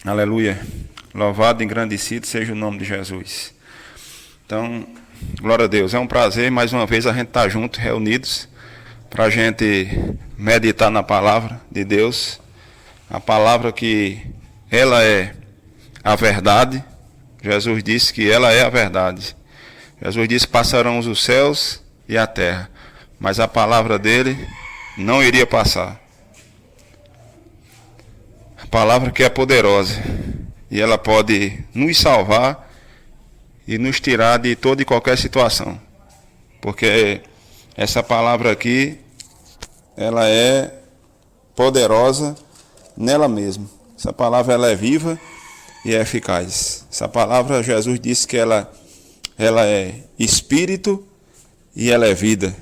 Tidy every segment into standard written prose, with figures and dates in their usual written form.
Aleluia. Louvado e engrandecido seja o nome de Jesus. Então, glória a Deus. É um prazer mais uma vez a gente estar juntos, reunidos, para a gente meditar na palavra de Deus. A palavra que ela é a verdade. Jesus disse que ela é a verdade. Jesus disse: passarão os céus e a terra, mas a palavra dele não iria passar. A palavra que é poderosa, e ela pode nos salvar e nos tirar de toda e qualquer situação, porque essa palavra aqui, ela é poderosa nela mesma. Essa palavra, ela é viva e é eficaz. Essa palavra, Jesus disse que ela é espírito e ela é vida.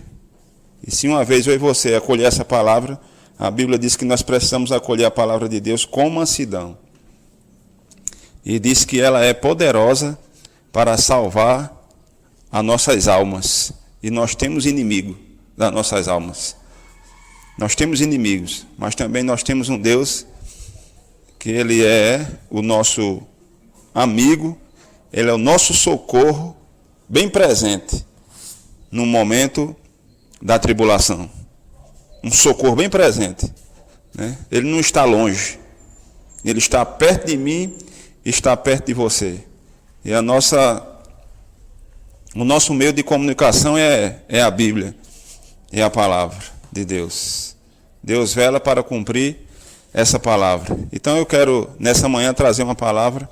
E se uma vez eu e você acolher essa palavra, a Bíblia diz que nós precisamos acolher a palavra de Deus com mansidão. E diz que ela é poderosa para salvar as nossas almas. E nós temos inimigo das nossas almas. Nós temos inimigos, mas também nós temos um Deus que ele é o nosso amigo, ele é o nosso socorro bem presente no momento da tribulação. Um socorro bem presente, né? Ele não está longe, ele está perto de mim, está perto de você. E o nosso meio de comunicação é a Bíblia, é a palavra de Deus. Deus vela para cumprir essa palavra. Então eu quero nessa manhã trazer uma palavra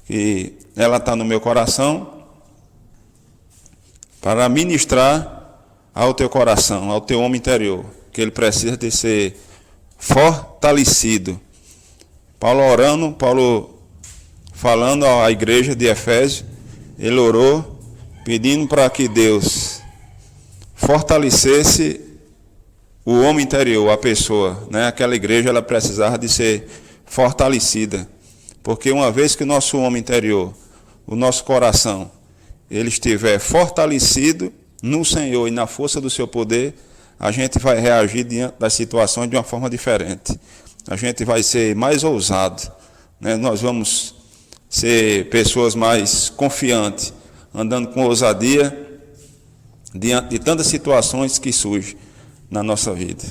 que ela está no meu coração para ministrar ao teu coração, ao teu homem interior, que ele precisa de ser fortalecido. Paulo falando à igreja de Efésio, ele orou pedindo para que Deus fortalecesse o homem interior, a pessoa, né? Aquela igreja, ela precisava de ser fortalecida, porque uma vez que o nosso homem interior, o nosso coração, ele estiver fortalecido no Senhor e na força do seu poder, a gente vai reagir diante das situações de uma forma diferente. A gente vai ser mais ousado, né? Nós vamos ser pessoas mais confiantes, andando com ousadia diante de tantas situações que surgem na nossa vida.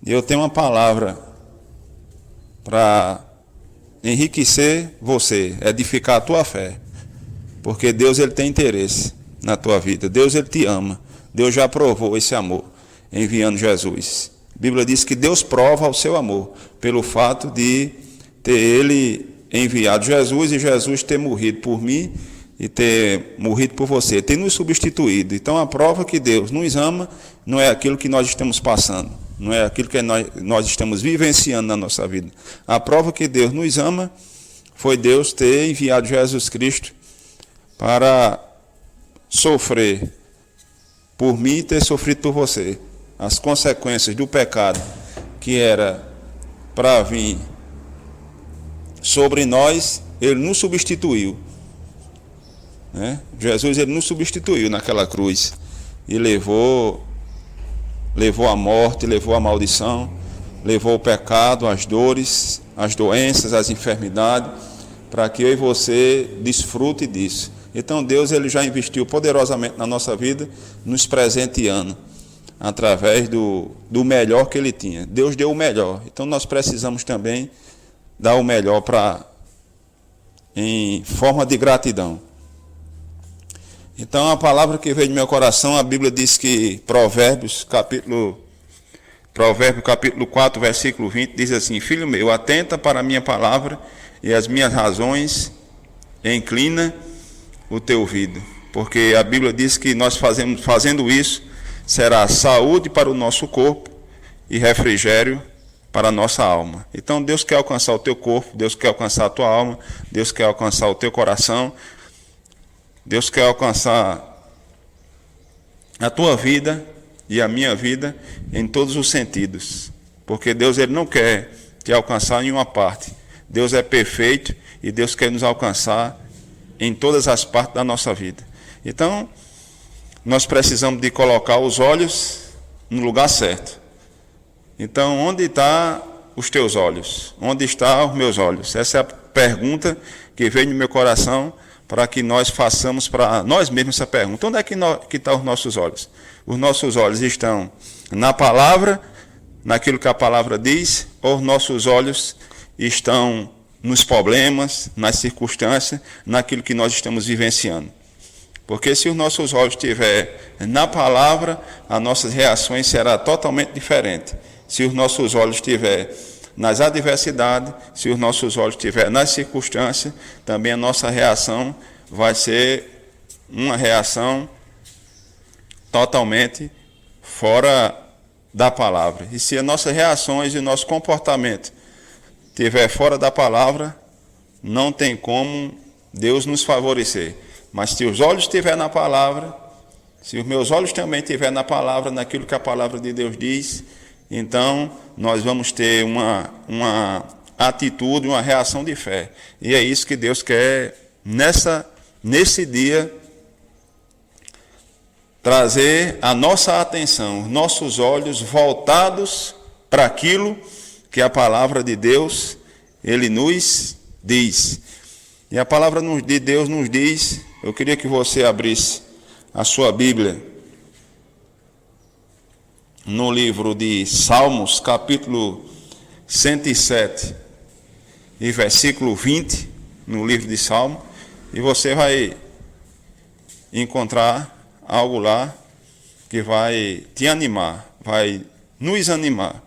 E eu tenho uma palavra para enriquecer você, edificar a tua fé, porque Deus, ele tem interesse na tua vida. Deus, ele te ama. Deus já provou esse amor enviando Jesus. A Bíblia diz que Deus prova o seu amor pelo fato de ter ele enviado Jesus e Jesus ter morrido por mim e ter morrido por você, ter nos substituído. Então a prova que Deus nos ama não é aquilo que nós estamos passando, não é aquilo que nós estamos vivenciando na nossa vida. A prova que Deus nos ama foi Deus ter enviado Jesus Cristo para sofrer por mim e ter sofrido por você. As consequências do pecado que era para vir sobre nós, ele nos substituiu, né? Jesus, ele nos substituiu naquela cruz e levou a morte, levou a maldição, levou o pecado, as dores, as doenças, as enfermidades, para que eu e você desfrute disso. Então Deus, ele já investiu poderosamente na nossa vida, nos presenteando através do melhor que ele tinha. Deus deu o melhor, então nós precisamos também dar o melhor em forma de gratidão. Então a palavra que veio do meu coração, a Bíblia diz que Provérbios capítulo 4, versículo 20, diz assim: filho meu, atenta para a minha palavra e as minhas razões, inclina o teu ouvido. Porque a Bíblia diz que nós fazendo isso, será saúde para o nosso corpo e refrigério para a nossa alma. Então Deus quer alcançar o teu corpo, Deus quer alcançar a tua alma, Deus quer alcançar o teu coração, Deus quer alcançar a tua vida e a minha vida em todos os sentidos. Porque Deus, ele não quer te alcançar em uma parte. Deus é perfeito e Deus quer nos alcançar em todas as partes da nossa vida. Então, nós precisamos de colocar os olhos no lugar certo. Então, onde estão os teus olhos? Onde estão os meus olhos? Essa é a pergunta que veio no meu coração para que nós façamos para nós mesmos essa pergunta. Onde é que estão os nossos olhos? Os nossos olhos estão na palavra, naquilo que a palavra diz, ou os nossos olhos estão nos problemas, nas circunstâncias, naquilo que nós estamos vivenciando? Porque se os nossos olhos estiverem na palavra, as nossas reações serão totalmente diferentes. Se os nossos olhos estiverem nas adversidades, se os nossos olhos estiverem nas circunstâncias, também a nossa reação vai ser uma reação totalmente fora da palavra. E se as nossas reações e o nosso comportamento estiver fora da palavra, não tem como Deus nos favorecer. Mas se os olhos estiverem na palavra, se os meus olhos também estiverem na palavra, naquilo que a palavra de Deus diz, então nós vamos ter uma atitude, uma reação de fé. E é isso que Deus quer nesse dia, trazer a nossa atenção, os nossos olhos voltados para aquilo que a palavra de Deus, Ele nos diz. E a palavra de Deus nos diz, eu queria que você abrisse a sua Bíblia no livro de Salmos, capítulo 107 e versículo 20, no livro de Salmos, e você vai encontrar algo lá que vai te animar, vai nos animar.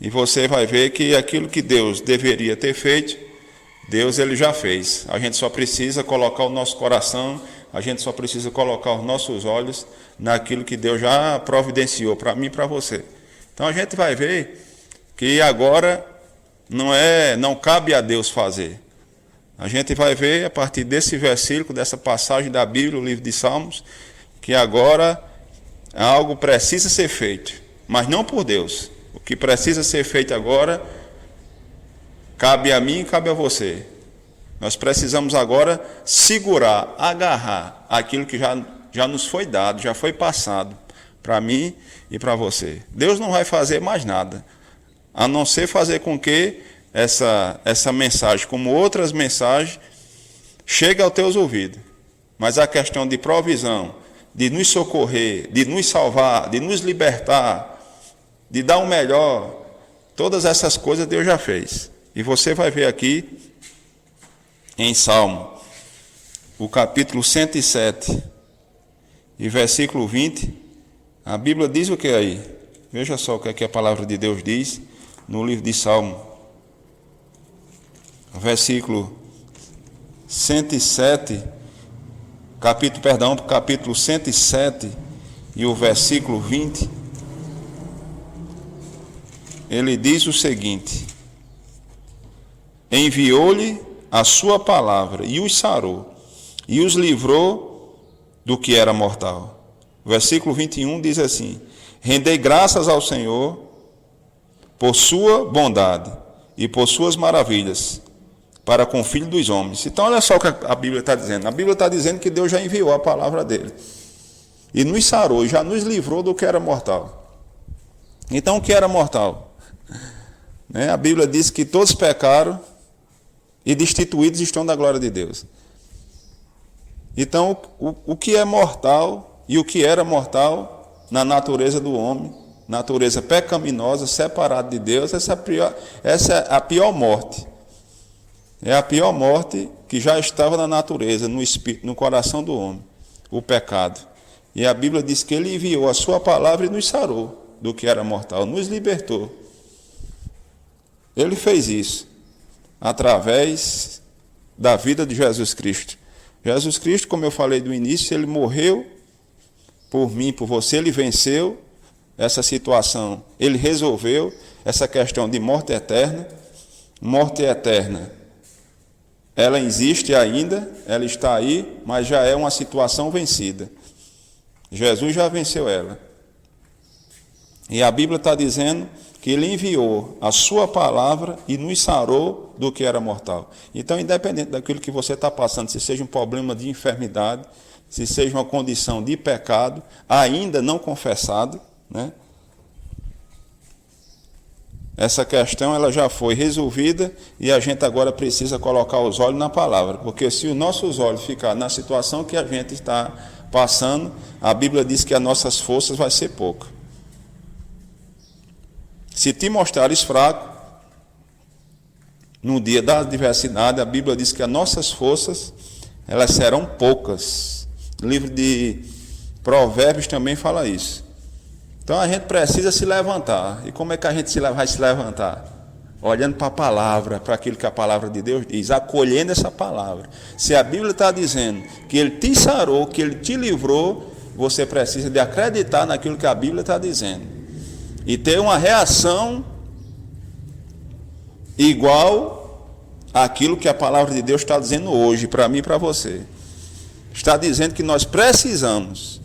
E você vai ver que aquilo que Deus deveria ter feito, Deus ele já fez. A gente só precisa colocar o nosso coração, a gente só precisa colocar os nossos olhos naquilo que Deus já providenciou para mim e para você. Então a gente vai ver que agora não cabe a Deus fazer. A gente vai ver a partir desse versículo, dessa passagem da Bíblia, o livro de Salmos, que agora algo precisa ser feito, mas não por Deus. O que precisa ser feito agora cabe a mim e cabe a você. Nós precisamos agora segurar, agarrar aquilo que já nos foi dado, já foi passado para mim e para você. Deus não vai fazer mais nada, a não ser fazer com que essa mensagem, como outras mensagens, chegue aos teus ouvidos. Mas a questão de provisão, de nos socorrer, de nos salvar, de nos libertar, de dar o melhor, todas essas coisas Deus já fez. E você vai ver aqui em Salmo, o capítulo 107 e versículo 20, a Bíblia diz o que aí? Veja só o que é que a palavra de Deus diz no livro de Salmo, versículo 107, capítulo 107 e o versículo 20, ele diz o seguinte: enviou-lhe a sua palavra e os sarou, e os livrou do que era mortal. O versículo 21 diz assim: rendei graças ao Senhor por sua bondade e por suas maravilhas para com o Filho dos homens. Então olha só o que a Bíblia está dizendo. A Bíblia está dizendo que Deus já enviou a palavra dele e nos sarou, já nos livrou do que era mortal. Então o que era mortal? A Bíblia diz que todos pecaram e destituídos estão da glória de Deus. Então, o que é mortal e o que era mortal na natureza do homem, natureza pecaminosa, separada de Deus, essa é a pior morte. É a pior morte que já estava na natureza, no espírito, no coração do homem, o pecado. E a Bíblia diz que ele enviou a sua palavra e nos sarou do que era mortal, nos libertou. Ele fez isso através da vida de Jesus Cristo. Jesus Cristo, como eu falei do início, ele morreu por mim, por você, ele venceu essa situação, ele resolveu essa questão de morte eterna. Morte eterna, ela existe ainda, ela está aí, mas já é uma situação vencida. Jesus já venceu ela. E a Bíblia está dizendo que ele enviou a sua palavra e nos sarou do que era mortal. Então, independente daquilo que você está passando, se seja um problema de enfermidade, se seja uma condição de pecado, ainda não confessado, essa questão ela já foi resolvida e a gente agora precisa colocar os olhos na palavra, porque se os nossos olhos ficarem na situação que a gente está passando, a Bíblia diz que as nossas forças vai ser pouca. Se te mostrares fraco, no dia da adversidade, a Bíblia diz que as nossas forças, elas serão poucas. O livro de Provérbios também fala isso. Então a gente precisa se levantar. E como é que a gente vai se levantar? Olhando para a palavra, para aquilo que a palavra de Deus diz, acolhendo essa palavra. Se a Bíblia está dizendo que Ele te sarou, que Ele te livrou, você precisa de acreditar naquilo que a Bíblia está dizendo. E ter uma reação igual àquilo que a palavra de Deus está dizendo hoje, para mim e para você. Está dizendo que nós precisamos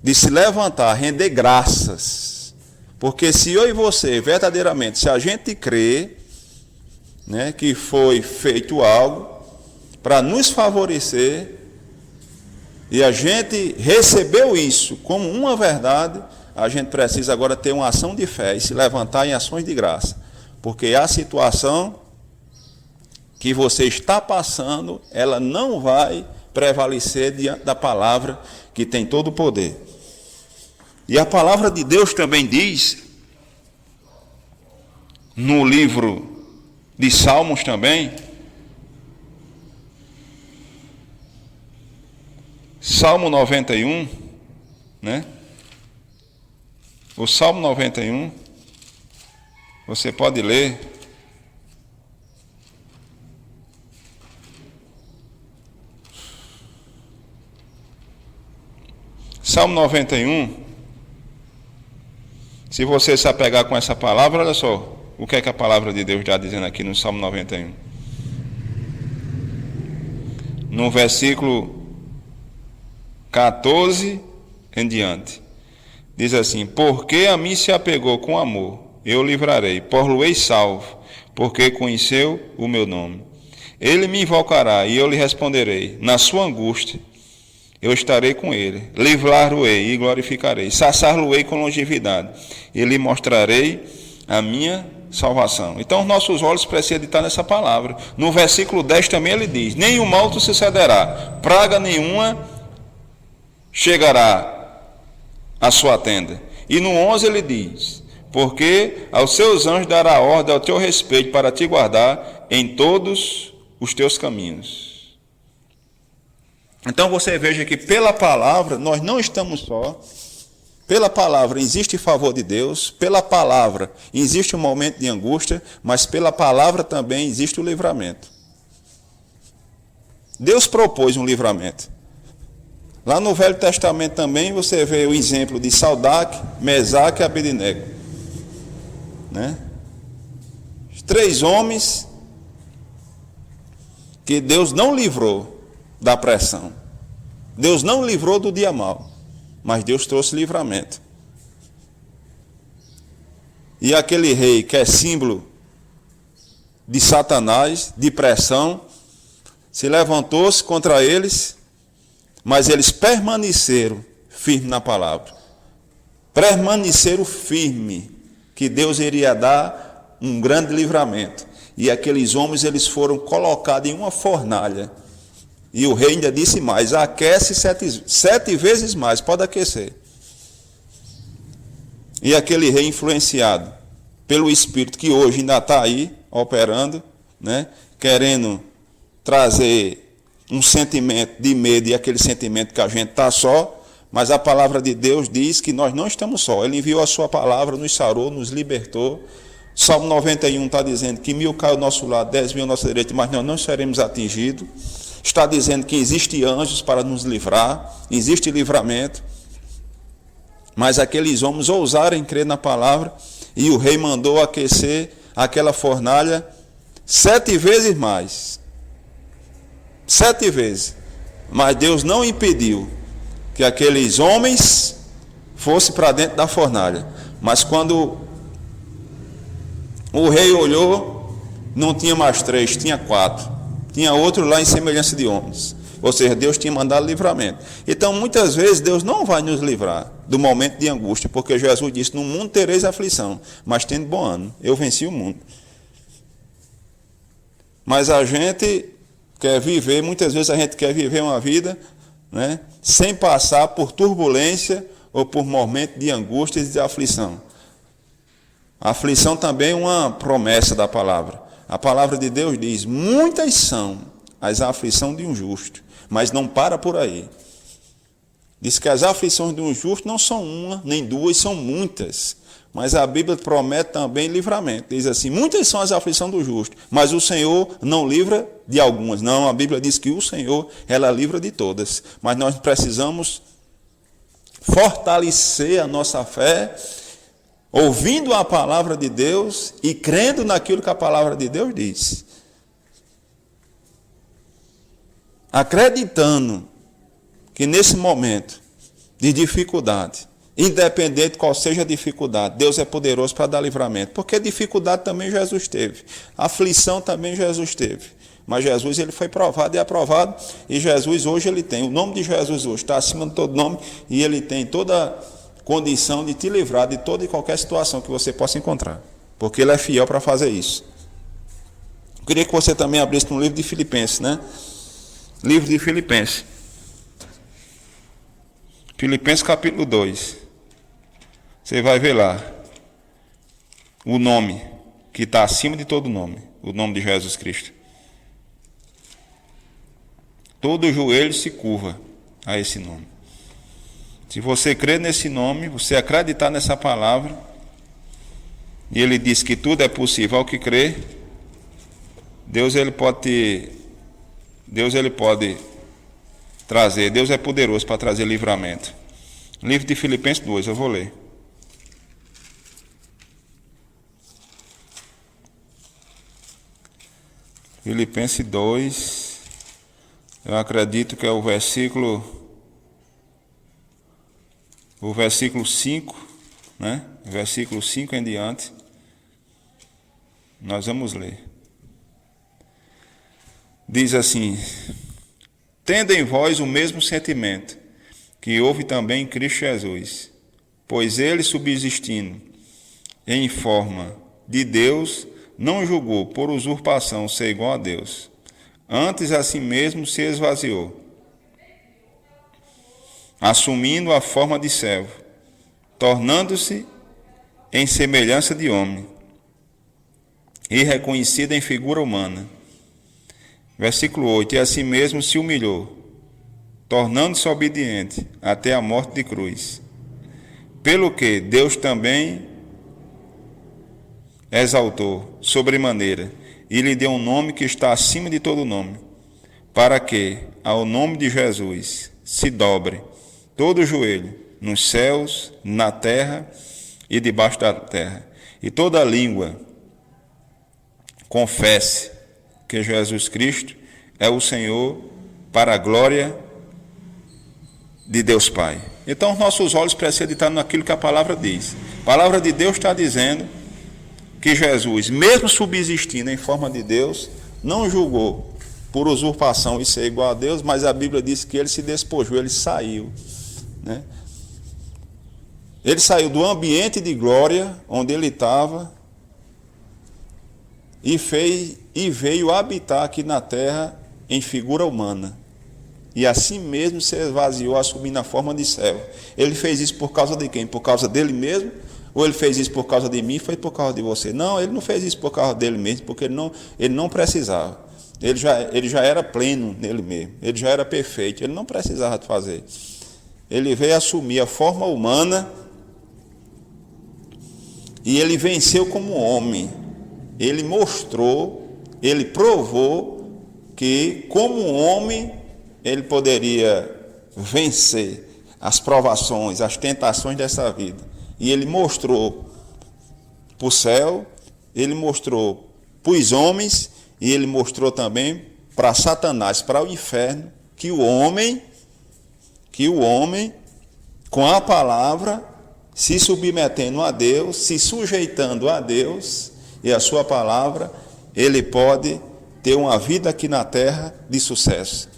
de se levantar, render graças. Porque se eu e você, verdadeiramente, se a gente crê, né, que foi feito algo para nos favorecer, e a gente recebeu isso como uma verdade, a gente precisa agora ter uma ação de fé e se levantar em ações de graça. Porque a situação que você está passando, ela não vai prevalecer diante da palavra que tem todo o poder. E a palavra de Deus também diz, no livro de Salmos também, Salmo 91, né? O Salmo 91, você pode ler. Salmo 91, se você se apegar com essa palavra, olha só, o que é que a palavra de Deus está dizendo aqui no Salmo 91. No versículo 14 em diante, diz assim: porque a mim se apegou com amor, eu o livrarei, por-lo-ei salvo, porque conheceu o meu nome. Ele me invocará e eu lhe responderei, na sua angústia eu estarei com ele, livrar-lo-ei e glorificarei, saciar-lo-ei com longevidade, e lhe mostrarei a minha salvação. Então os nossos olhos precisam de estar nessa palavra. No versículo 10 também ele diz: nenhum mal te sucederá, praga nenhuma chegará à sua tenda. E no 11 ele diz: porque aos seus anjos dará ordem ao teu respeito para te guardar em todos os teus caminhos. Então você veja que pela palavra nós não estamos só. Pela palavra existe favor de Deus, pela palavra existe um momento de angústia, mas pela palavra também existe o livramento. Deus propôs um livramento. Lá no Velho Testamento também você vê o exemplo de Sadraque, Mesaque e Abednego, né? Os 3 homens que Deus não livrou da pressão. Deus não livrou do dia mau, mas Deus trouxe livramento. E aquele rei que é símbolo de Satanás, de pressão, se levantou-se contra eles, mas eles permaneceram firmes na palavra. Permaneceram firmes, que Deus iria dar um grande livramento. E aqueles homens, eles foram colocados em uma fornalha. E o rei ainda disse mais: aquece 7 vezes mais, pode aquecer. E aquele rei influenciado pelo Espírito, que hoje ainda está aí, operando, né, querendo trazer um sentimento de medo, e aquele sentimento que a gente está só, mas a palavra de Deus diz que nós não estamos só. Ele enviou a sua palavra, nos sarou, nos libertou. Salmo 91 está dizendo que 1000 caem ao nosso lado, 10.000 ao nosso direito, mas nós não seremos atingidos. Está dizendo que existe anjos para nos livrar, existe livramento. Mas aqueles homens ousaram crer na palavra, e o rei mandou aquecer aquela fornalha 7 vezes mais. 7 vezes. Mas Deus não impediu que aqueles homens fossem para dentro da fornalha. Mas quando o rei olhou, não tinha mais 3, tinha 4. Tinha outro lá em semelhança de homens. Ou seja, Deus tinha mandado livramento. Então, muitas vezes, Deus não vai nos livrar. do momento de angústia, porque Jesus disse, no mundo tereis aflição, mas tendo bom ânimo, eu venci o mundo. Mas a gente quer viver, muitas vezes a gente quer viver uma vida, né, sem passar por turbulência ou por momento de angústia e de aflição. A aflição também é uma promessa da palavra. A palavra de Deus diz, muitas são as aflições de um justo, mas não para por aí. Diz que as aflições de um justo não são uma, nem duas, são muitas. Mas a Bíblia promete também livramento. Diz assim, muitas são as aflições do justo, mas o Senhor não livra de algumas. Não, a Bíblia diz que o Senhor, ela livra de todas. Mas nós precisamos fortalecer a nossa fé, ouvindo a palavra de Deus e crendo naquilo que a palavra de Deus diz. Acreditando que nesse momento de dificuldade, independente qual seja a dificuldade, Deus é poderoso para dar livramento. Porque dificuldade também Jesus teve. Aflição também Jesus teve. Mas Jesus, ele foi provado e aprovado. E Jesus hoje, ele tem. O nome de Jesus hoje está acima de todo nome. E ele tem toda a condição de te livrar de toda e qualquer situação que você possa encontrar. Porque ele é fiel para fazer isso. Eu queria que você também abrisse no livro de Filipenses, né? Livro de Filipenses. Filipenses capítulo 2. Você vai ver lá o nome que está acima de todo nome, o nome de Jesus Cristo. Todo joelho se curva a esse nome. Se você crer nesse nome, você acreditar nessa palavra, e ele diz que tudo é possível ao que crê, Deus ele pode trazer, Deus é poderoso para trazer livramento. Livro de Filipenses 2, eu vou ler. Filipenses 2, eu acredito que é o versículo 5, né? Versículo 5 em diante. Nós vamos ler. Diz assim, tendo em vós o mesmo sentimento que houve também em Cristo Jesus, pois ele, subsistindo em forma de Deus, não julgou por usurpação ser igual a Deus. Antes a si mesmo se esvaziou, assumindo a forma de servo, tornando-se em semelhança de homem, e reconhecido em figura humana. Versículo 8, e a si mesmo se humilhou, tornando-se obediente até a morte de cruz. Pelo que Deus também exaltou sobremaneira, e lhe deu um nome que está acima de todo nome, para que, ao nome de Jesus, se dobre todo o joelho, nos céus, na terra e debaixo da terra, e toda língua confesse que Jesus Cristo é o Senhor, para a glória de Deus Pai. Então, os nossos olhos precisam estar naquilo que a palavra diz. A palavra de Deus está dizendo que Jesus, mesmo subsistindo em forma de Deus, não julgou por usurpação e ser igual a Deus, mas a Bíblia diz que ele se despojou, ele saiu, né? Ele saiu do ambiente de glória onde ele estava e veio habitar aqui na terra em figura humana. E assim mesmo se esvaziou, assumindo a forma de servo. Ele fez isso por causa de quem? Por causa dele mesmo? Ou ele fez isso por causa de mim? Foi por causa de você? Não, ele não fez isso por causa dele mesmo, porque ele não precisava. Ele já era pleno nele mesmo. Ele já era perfeito. Ele não precisava de fazer. Ele veio assumir a forma humana e ele venceu como homem. Ele mostrou, ele provou que como homem ele poderia vencer as provações, as tentações dessa vida. E ele mostrou para o céu, ele mostrou para os homens, e ele mostrou também para Satanás, para o inferno, que o homem, com a palavra, se submetendo a Deus, se sujeitando a Deus e a sua palavra, ele pode ter uma vida aqui na terra de sucesso.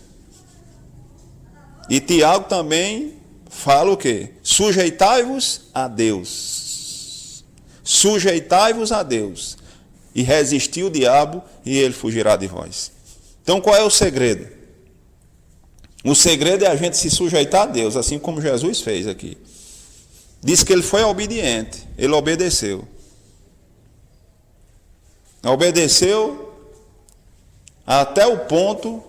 E Tiago também fala o quê? Sujeitai-vos a Deus. Sujeitai-vos a Deus. E resistir o diabo, e ele fugirá de vós. Então, qual é o segredo? O segredo é a gente se sujeitar a Deus, assim como Jesus fez aqui. Diz que ele foi obediente, ele obedeceu. Obedeceu até o ponto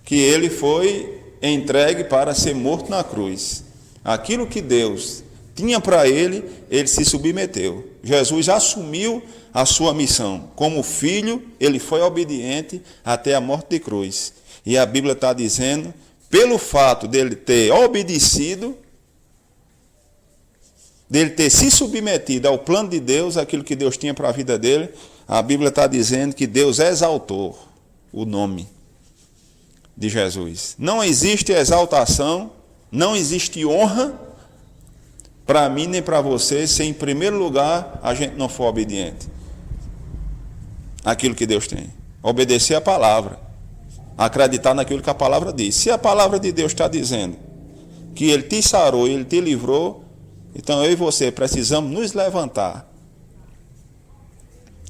que ele foi entregue para ser morto na cruz. Aquilo que Deus tinha para ele, ele se submeteu. Jesus assumiu a sua missão. Como filho, ele foi obediente até a morte de cruz. E a Bíblia está dizendo, pelo fato dele ter obedecido, dele ter se submetido ao plano de Deus, aquilo que Deus tinha para a vida dele, a Bíblia está dizendo que Deus exaltou o nome de Jesus. Não existe exaltação, não existe honra para mim nem para você, se em primeiro lugar a gente não for obediente àquilo que Deus tem. Obedecer a palavra, acreditar naquilo que a palavra diz. Se a palavra de Deus está dizendo que Ele te sarou, Ele te livrou, então eu e você precisamos nos levantar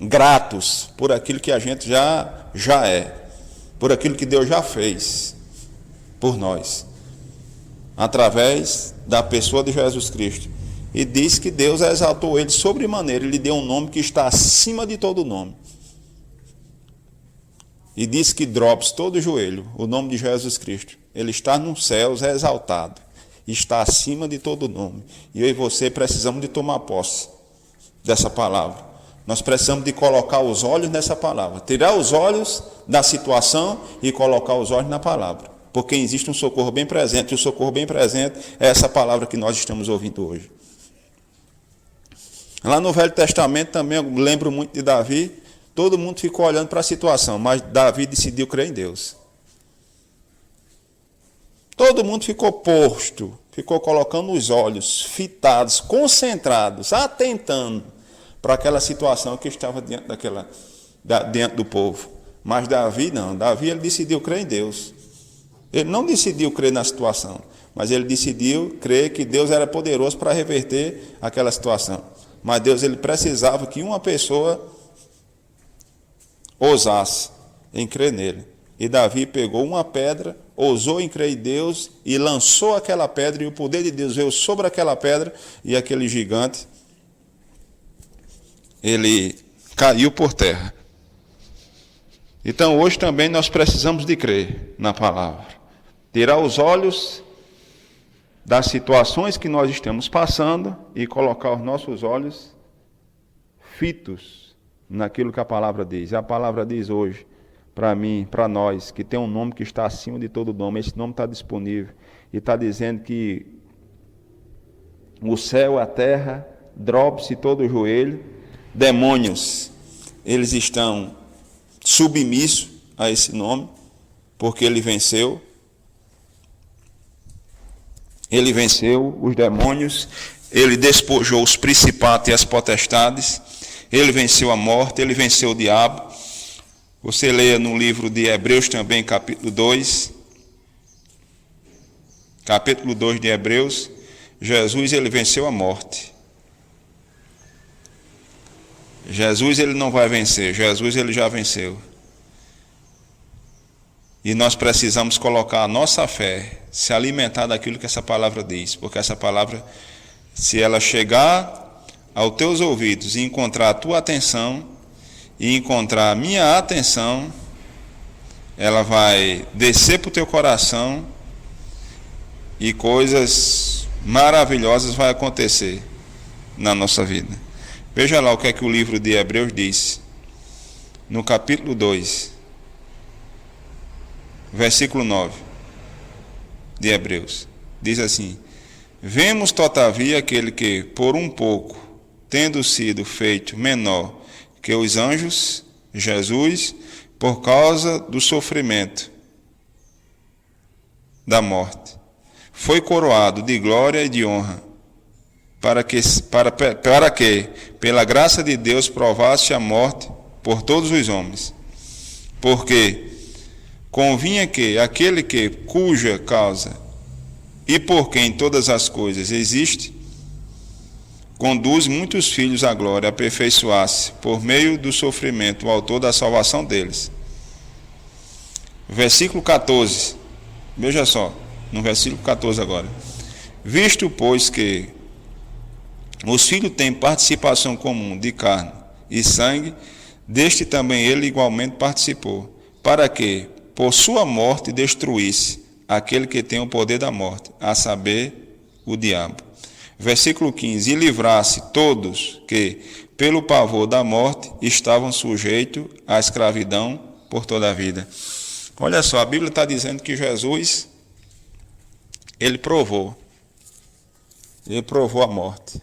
gratos por aquilo que a gente já é, por aquilo que Deus já fez por nós, através da pessoa de Jesus Cristo. E diz que Deus exaltou ele sobremaneira, ele lhe deu um nome que está acima de todo nome. E diz que drops todo o joelho, o nome de Jesus Cristo. Ele está nos céus, é exaltado, está acima de todo nome. E eu e você precisamos de tomar posse dessa palavra. Nós precisamos de colocar os olhos nessa palavra, tirar os olhos da situação e colocar os olhos na palavra. Porque existe um socorro bem presente, e o socorro bem presente é essa palavra que nós estamos ouvindo hoje. Lá no Velho Testamento também eu lembro muito de Davi, todo mundo ficou olhando para a situação, mas Davi decidiu crer em Deus. Todo mundo ficou posto, ficou colocando os olhos fitados, concentrados, atentando para aquela situação que estava diante do povo. Mas Davi não, Davi ele decidiu crer em Deus. Ele não decidiu crer na situação, mas ele decidiu crer que Deus era poderoso para reverter aquela situação. Mas Deus ele precisava que uma pessoa ousasse em crer nele. E Davi pegou uma pedra, ousou em crer em Deus e lançou aquela pedra, e o poder de Deus veio sobre aquela pedra, e aquele gigante, ele caiu por terra. Então hoje também nós precisamos de crer na palavra. Tirar os olhos das situações que nós estamos passando e colocar os nossos olhos fitos naquilo que a palavra diz. E a palavra diz hoje, para mim, para nós, que tem um nome que está acima de todo nome. Esse nome está disponível e está dizendo que o céu, a terra, dobre-se todo o joelho, demônios, eles estão submissos a esse nome, porque ele venceu. Ele venceu os demônios, ele despojou os principados e as potestades, ele venceu a morte, ele venceu o diabo. Você leia no livro de Hebreus também, capítulo 2. Capítulo 2 de Hebreus, Jesus ele venceu a morte. Jesus ele não vai vencer, Jesus ele já venceu. E nós precisamos colocar a nossa fé, se alimentar daquilo que essa palavra diz, porque essa palavra, se ela chegar aos teus ouvidos e encontrar a tua atenção, e encontrar a minha atenção, ela vai descer para o teu coração e coisas maravilhosas vão acontecer na nossa vida. Veja lá o que é que o livro de Hebreus diz, no capítulo 2, versículo 9 de Hebreus. Diz assim: vemos, todavia, aquele que, por um pouco, tendo sido feito menor que os anjos, Jesus, por causa do sofrimento da morte, foi coroado de glória e de honra, para que, pela graça de Deus, provasse a morte por todos os homens. Porque convinha que aquele cuja causa e por quem todas as coisas existem, conduz muitos filhos à glória, a aperfeiçoar-se por meio do sofrimento, o autor da salvação deles. Versículo 14, veja só, no versículo 14 agora. Visto, pois, que os filhos têm participação comum de carne e sangue, deste também ele igualmente participou, para que, por sua morte, destruísse aquele que tem o poder da morte, a saber, o diabo. Versículo 15, e livrasse todos que, pelo pavor da morte, estavam sujeitos à escravidão por toda a vida. Olha só, a Bíblia está dizendo que Jesus, ele provou a morte,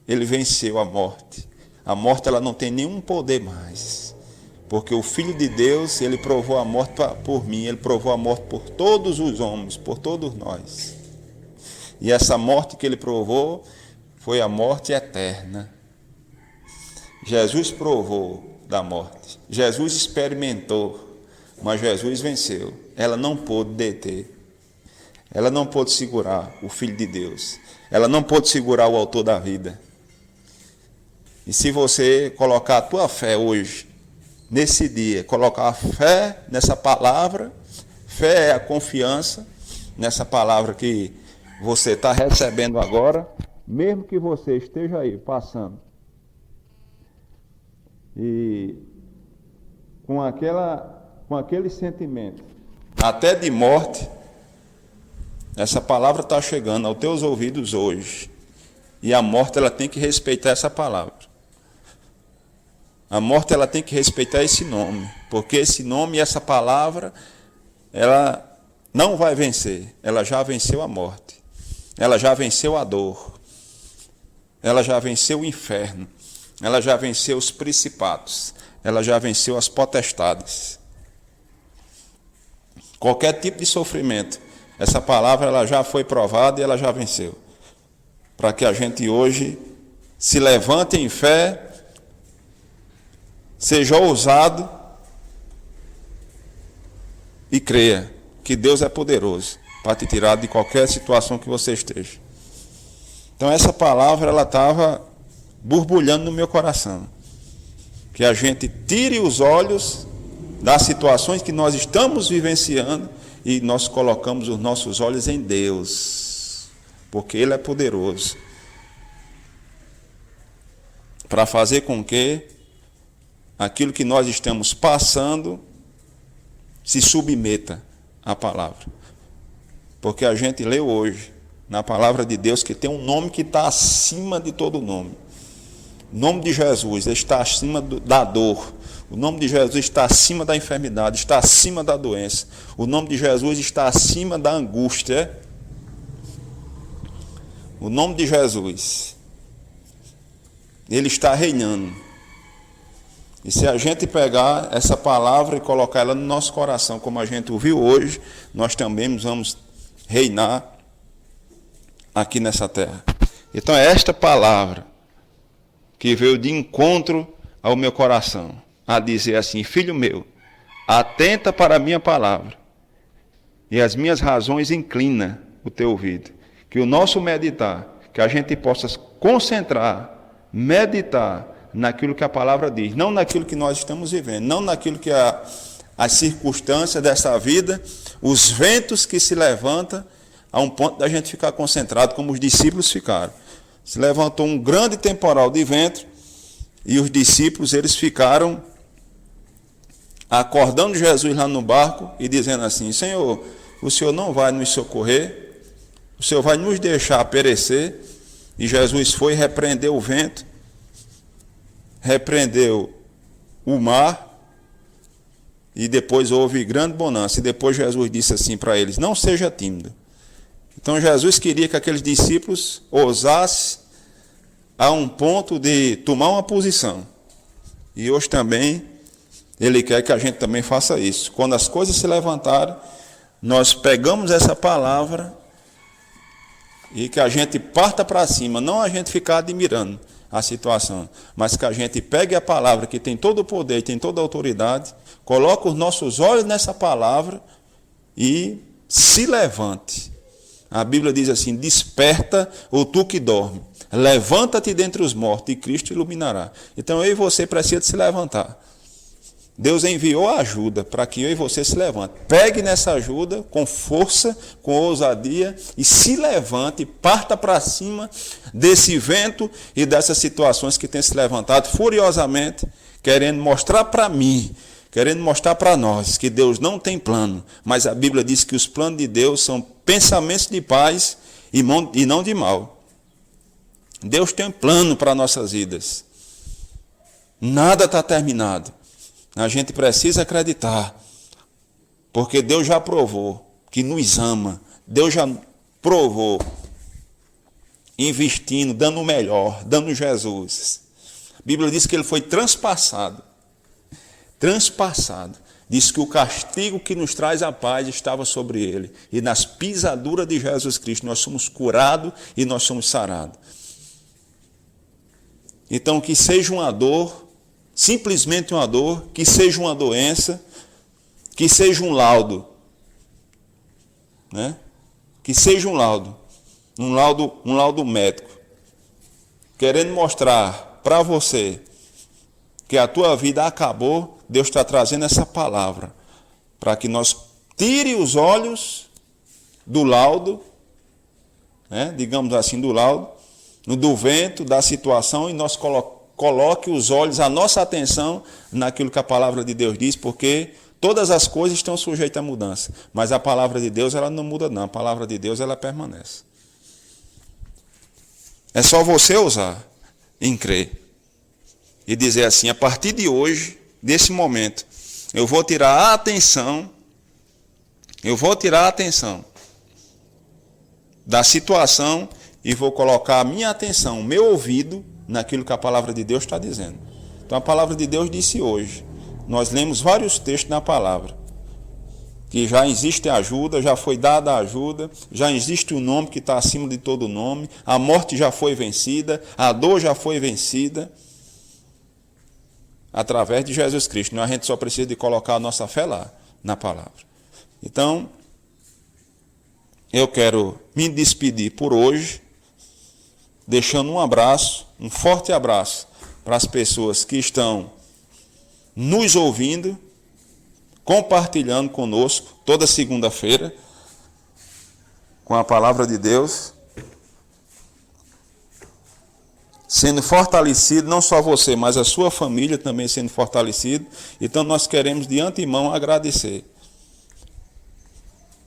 ele venceu a morte. A morte, ela não tem nenhum poder mais, porque o Filho de Deus, ele provou a morte por mim, ele provou a morte por todos os homens, por todos nós. E essa morte que ele provou foi a morte eterna. Jesus provou da morte, Jesus experimentou, mas Jesus venceu. Ela não pôde deter, ela não pôde segurar o Filho de Deus, ela não pôde segurar o autor da vida. E se você colocar a tua fé hoje, nesse dia, colocar a fé nessa palavra, fé é a confiança nessa palavra que você está recebendo agora, mesmo que você esteja aí passando e com aquele sentimento até de morte, essa palavra está chegando aos teus ouvidos hoje, e a morte, ela tem que respeitar essa palavra. A morte, ela tem que respeitar esse nome, porque esse nome e essa palavra, ela não vai vencer, ela já venceu a morte. Ela já venceu a dor, ela já venceu o inferno, ela já venceu os principados, ela já venceu as potestades. Qualquer tipo de sofrimento, essa palavra, ela já foi provada e ela já venceu. Para que a gente hoje se levante em fé, seja ousado e creia que Deus é poderoso para te tirar de qualquer situação que você esteja. Então essa palavra, ela estava borbulhando no meu coração. Que a gente tire os olhos das situações que nós estamos vivenciando e nós colocamos os nossos olhos em Deus, porque Ele é poderoso para fazer com que aquilo que nós estamos passando se submeta à palavra. Porque a gente leu hoje, na palavra de Deus, que tem um nome que está acima de todo nome. O nome de Jesus está acima da dor. O nome de Jesus está acima da enfermidade, está acima da doença. O nome de Jesus está acima da angústia. O nome de Jesus, ele está reinando. E se a gente pegar essa palavra e colocar ela no nosso coração, como a gente ouviu hoje, nós também vamos reinar aqui nessa terra. Então é esta palavra que veio de encontro ao meu coração, a dizer assim: filho meu, atenta para a minha palavra, e as minhas razões inclina o teu ouvido. Que o nosso meditar, que a gente possa concentrar, meditar naquilo que a palavra diz, não naquilo que nós estamos vivendo, não naquilo que as circunstâncias dessa vida, os ventos que se levantam, a um ponto da gente ficar concentrado, como os discípulos ficaram. Se levantou um grande temporal de vento, e os discípulos, eles ficaram acordando Jesus lá no barco e dizendo assim: Senhor, o Senhor não vai nos socorrer, o Senhor vai nos deixar perecer. E Jesus foi, repreendeu o vento, repreendeu o mar, e depois houve grande bonança. E depois Jesus disse assim para eles: não seja tímido. Então Jesus queria que aqueles discípulos ousassem a um ponto de tomar uma posição. E hoje também Ele quer que a gente também faça isso. Quando as coisas se levantarem, nós pegamos essa palavra e que a gente parta para cima, não a gente ficar admirando a situação, mas que a gente pegue a palavra que tem todo o poder, tem toda a autoridade, coloque os nossos olhos nessa palavra e se levante. A Bíblia diz assim: desperta, ou tu que dorme, levanta-te dentre os mortos e Cristo te iluminará. Então eu e você precisamos se levantar. Deus enviou a ajuda para que eu e você se levante. Pegue nessa ajuda com força, com ousadia e se levante, parta para cima desse vento e dessas situações que têm se levantado furiosamente, querendo mostrar para mim, querendo mostrar para nós que Deus não tem plano, mas a Bíblia diz que os planos de Deus são pensamentos de paz e não de mal. Deus tem um plano para nossas vidas. Nada está terminado. A gente precisa acreditar, porque Deus já provou que nos ama. Deus já provou, investindo, dando o melhor, dando Jesus. A Bíblia diz que ele foi transpassado. Diz que o castigo que nos traz a paz estava sobre ele. E nas pisaduras de Jesus Cristo nós somos curados e nós somos sarados. Então que seja uma dor, simplesmente uma dor, que seja uma doença, que seja um laudo, né? Que seja um laudo médico, querendo mostrar para você que a tua vida acabou. Deus está trazendo essa palavra para que nós tire os olhos do laudo, né? Digamos assim, do laudo, do vento, da situação, e nós coloque os olhos, a nossa atenção naquilo que a palavra de Deus diz, porque todas as coisas estão sujeitas à mudança, mas a palavra de Deus ela não muda não, a palavra de Deus ela permanece. É só você ousar em crer e dizer assim: a partir de hoje, desse momento, eu vou tirar a atenção da situação e vou colocar a minha atenção, o meu ouvido, naquilo que a palavra de Deus está dizendo. Então a palavra de Deus disse hoje, nós lemos vários textos na palavra, que já existe ajuda, já foi dada a ajuda, já existe um nome que está acima de todo nome, a morte já foi vencida, a dor já foi vencida, através de Jesus Cristo. A gente só precisa de colocar a nossa fé lá, na palavra. Então, eu quero me despedir por hoje, deixando um abraço, um forte abraço para as pessoas que estão nos ouvindo, compartilhando conosco toda segunda-feira com a palavra de Deus, sendo fortalecido, não só você, mas a sua família também sendo fortalecido. Então nós queremos de antemão agradecer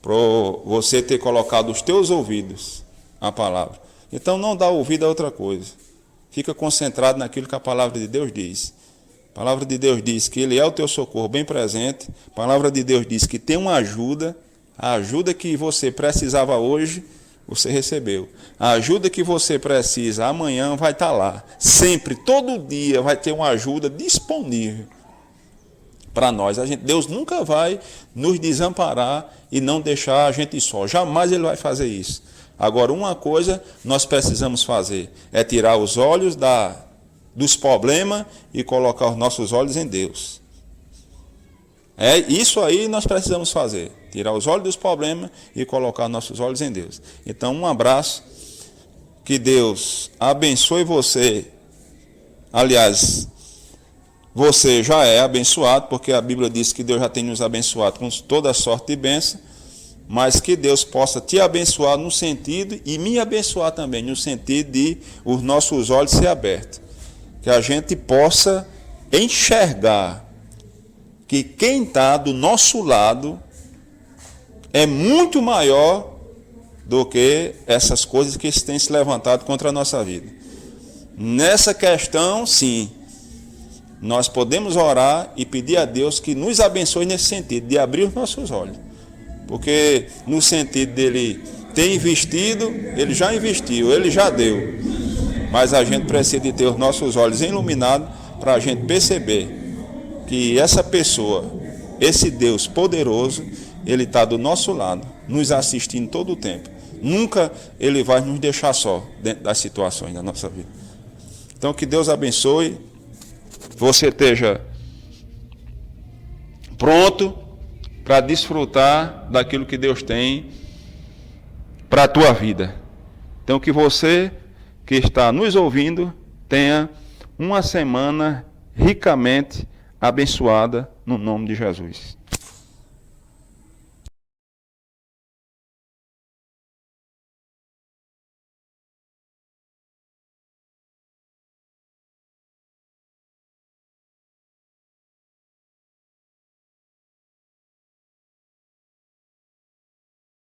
por você ter colocado os teus ouvidos à palavra. Então não dá ouvido a outra coisa. Fica concentrado naquilo que a palavra de Deus diz. A palavra de Deus diz que Ele é o teu socorro bem presente. A palavra de Deus diz que tem uma ajuda. A ajuda que você precisava hoje, você recebeu. A ajuda que você precisa amanhã vai estar lá. Sempre, todo dia vai ter uma ajuda disponível para nós. Deus nunca vai nos desamparar e não deixar a gente só. Jamais Ele vai fazer isso. Agora, uma coisa nós precisamos fazer é tirar os olhos dos problemas e colocar os nossos olhos em Deus. É isso aí nós precisamos fazer. Tirar os olhos dos problemas e colocar nossos olhos em Deus. Então, um abraço. Que Deus abençoe você. Aliás, você já é abençoado, porque a Bíblia diz que Deus já tem nos abençoado com toda sorte de bênção. Mas que Deus possa te abençoar no sentido, e me abençoar também, no sentido de os nossos olhos ser abertos. Que a gente possa enxergar que quem está do nosso lado é muito maior do que essas coisas que têm se levantado contra a nossa vida. Nessa questão, sim, nós podemos orar e pedir a Deus que nos abençoe nesse sentido, de abrir os nossos olhos. Porque no sentido dele ter investido, ele já investiu, ele já deu. Mas a gente precisa de ter os nossos olhos iluminados para a gente perceber que essa pessoa, esse Deus poderoso, Ele está do nosso lado, nos assistindo todo o tempo. Nunca Ele vai nos deixar só dentro das situações da nossa vida. Então que Deus abençoe, você esteja pronto para desfrutar daquilo que Deus tem para a tua vida. Então, que você que está nos ouvindo tenha uma semana ricamente abençoada no nome de Jesus.